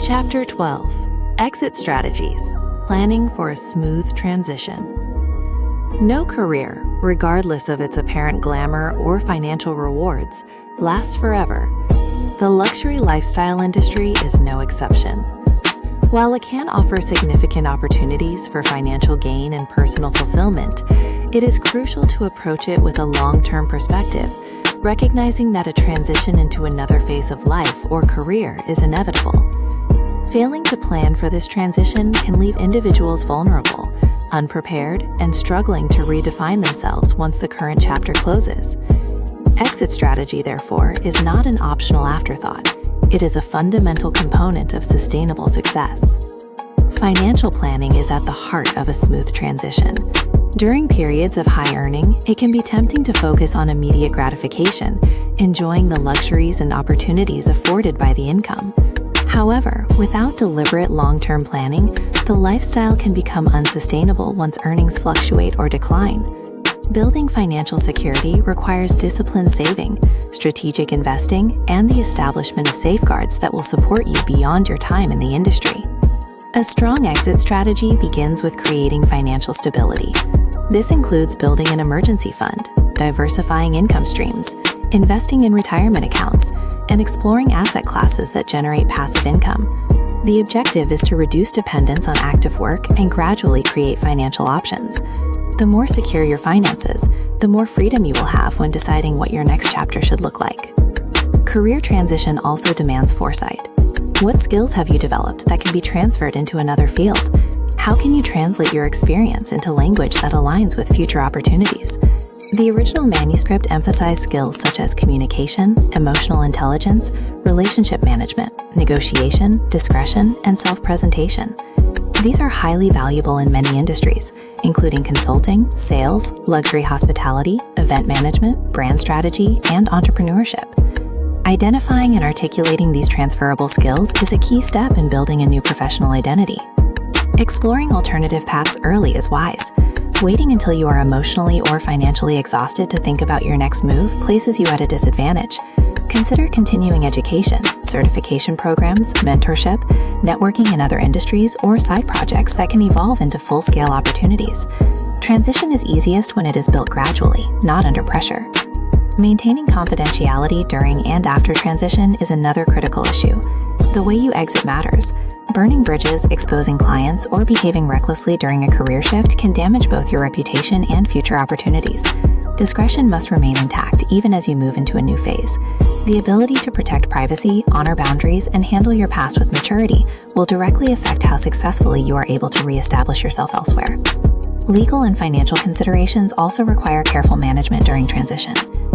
Chapter 12: Exit Strategies: Planning for a Smooth Transition. No career, regardless of its apparent glamour or financial rewards, lasts forever. The luxury lifestyle industry is no exception. While it can offer significant opportunities for financial gain and personal fulfillment, it is crucial to approach it with a long-term perspective, recognizing that a transition into another phase of life or career is inevitable. Failing to plan for this transition can leave individuals vulnerable, unprepared, and struggling to redefine themselves once the current chapter closes. Exit strategy, therefore, is not an optional afterthought. It is a fundamental component of sustainable success. Financial planning is at the heart of a smooth transition. During periods of high earning, it can be tempting to focus on immediate gratification, enjoying the luxuries and opportunities afforded by the income. However, without deliberate long-term planning, the lifestyle can become unsustainable once earnings fluctuate or decline. Building financial security requires disciplined saving, strategic investing, and the establishment of safeguards that will support you beyond your time in the industry. A strong exit strategy begins with creating financial stability. This includes building an emergency fund, diversifying income streams, investing in retirement accounts, and exploring asset classes that generate passive income. The objective is to reduce dependence on active work and gradually create financial options. The more secure your finances, the more freedom you will have when deciding what your next chapter should look like. Career transition also demands foresight. What skills have you developed that can be transferred into another field? How can you translate your experience into language that aligns with future opportunities? The original manuscript emphasized skills such as communication, emotional intelligence, relationship management, negotiation, discretion, and self-presentation. These are highly valuable in many industries, including consulting, sales, luxury hospitality, event management, brand strategy, and entrepreneurship. Identifying and articulating these transferable skills is a key step in building a new professional identity. Exploring alternative paths early is wise. Waiting until you are emotionally or financially exhausted to think about your next move places you at a disadvantage. Consider continuing education, certification programs, mentorship, networking in other industries, or side projects that can evolve into full-scale opportunities. Transition is easiest when it is built gradually, not under pressure. Maintaining confidentiality during and after transition is another critical issue. The way you exit matters. Burning bridges, exposing clients, or behaving recklessly during a career shift can damage both your reputation and future opportunities. Discretion must remain intact even as you move into a new phase. The ability to protect privacy, honor boundaries, and handle your past with maturity will directly affect how successfully you are able to reestablish yourself elsewhere. Legal and financial considerations also require careful management during transition.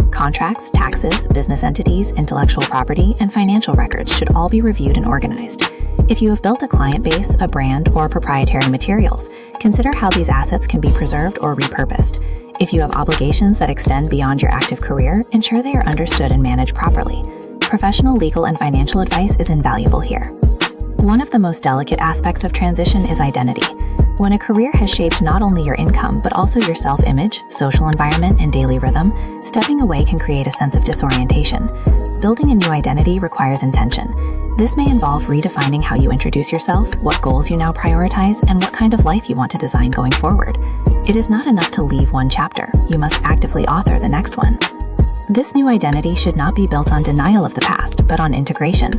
Contracts, taxes, business entities, intellectual property, and financial records should all be reviewed and organized. If you have built a client base, a brand, or proprietary materials, consider how these assets can be preserved or repurposed. If you have obligations that extend beyond your active career, ensure they are understood and managed properly. Professional legal and financial advice is invaluable here. One of the most delicate aspects of transition is identity. When a career has shaped not only your income, but also your self-image, social environment, and daily rhythm, stepping away can create a sense of disorientation. Building a new identity requires intention. This may involve redefining how you introduce yourself, what goals you now prioritize, and what kind of life you want to design going forward. It is not enough to leave one chapter. You must actively author the next one. This new identity should not be built on denial of the past, but on integration.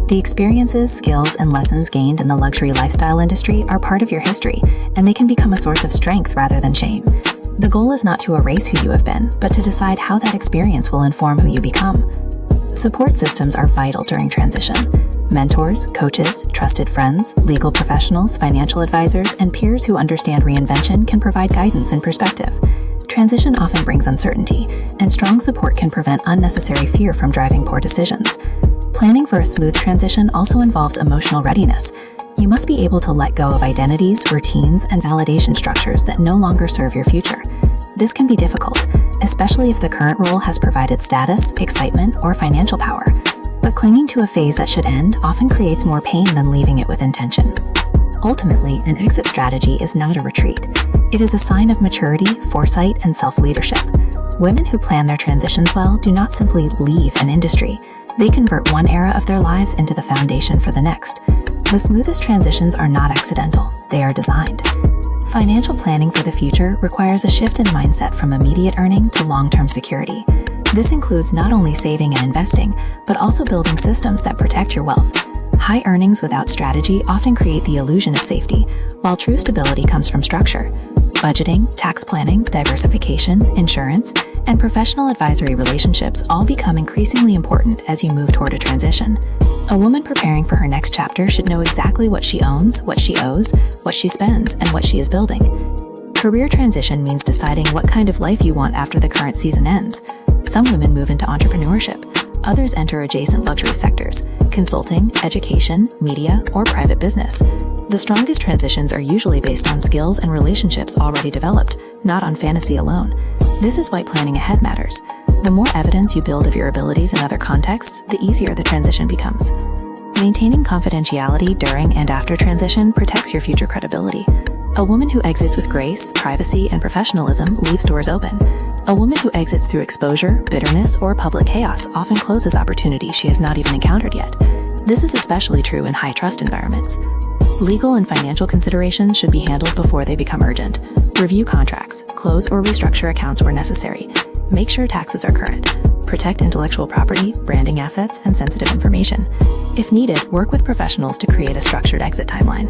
The experiences, skills, and lessons gained in the luxury lifestyle industry are part of your history, and they can become a source of strength rather than shame. The goal is not to erase who you have been, but to decide how that experience will inform who you become. Support systems are vital during transition. Mentors, coaches, trusted friends, legal professionals, financial advisors, and peers who understand reinvention can provide guidance and perspective. Transition often brings uncertainty, and strong support can prevent unnecessary fear from driving poor decisions. Planning for a smooth transition also involves emotional readiness. You must be able to let go of identities, routines, and validation structures that no longer serve your future. This can be difficult, especially if the current role has provided status, excitement, or financial power. But clinging to a phase that should end often creates more pain than leaving it with intention. Ultimately, an exit strategy is not a retreat. It is a sign of maturity, foresight, and self-leadership. Women who plan their transitions well do not simply leave an industry. They convert one era of their lives into the foundation for the next. The smoothest transitions are not accidental, they are designed. Financial planning for the future requires a shift in mindset from immediate earning to long-term security. This includes not only saving and investing, but also building systems that protect your wealth. High earnings without strategy often create the illusion of safety, while true stability comes from structure. Budgeting, tax planning, diversification, insurance, and professional advisory relationships all become increasingly important as you move toward a transition. A woman preparing for her next chapter should know exactly what she owns, what she owes, what she spends, and what she is building. Career transition means deciding what kind of life you want after the current season ends. Some women move into entrepreneurship. Others enter adjacent luxury sectors, consulting, education, media, or private business. The strongest transitions are usually based on skills and relationships already developed, not on fantasy alone. This is why planning ahead matters. The more evidence you build of your abilities in other contexts, the easier the transition becomes. Maintaining confidentiality during and after transition protects your future credibility. A woman who exits with grace, privacy, and professionalism leaves doors open. A woman who exits through exposure, bitterness, or public chaos often closes opportunities she has not even encountered yet. This is especially true in high-trust environments. Legal and financial considerations should be handled before they become urgent. Review contracts, close or restructure accounts where necessary. Make sure taxes are current. Protect intellectual property, branding assets, and sensitive information. If needed, work with professionals to create a structured exit timeline.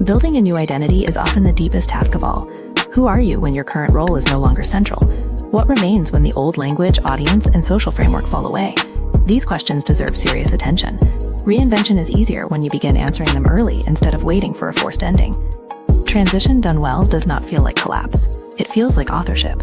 Building a new identity is often the deepest task of all. Who are you when your current role is no longer central? What remains when the old language, audience, and social framework fall away? These questions deserve serious attention. Reinvention is easier when you begin answering them early instead of waiting for a forced ending. Transition done well does not feel like collapse. It feels like authorship.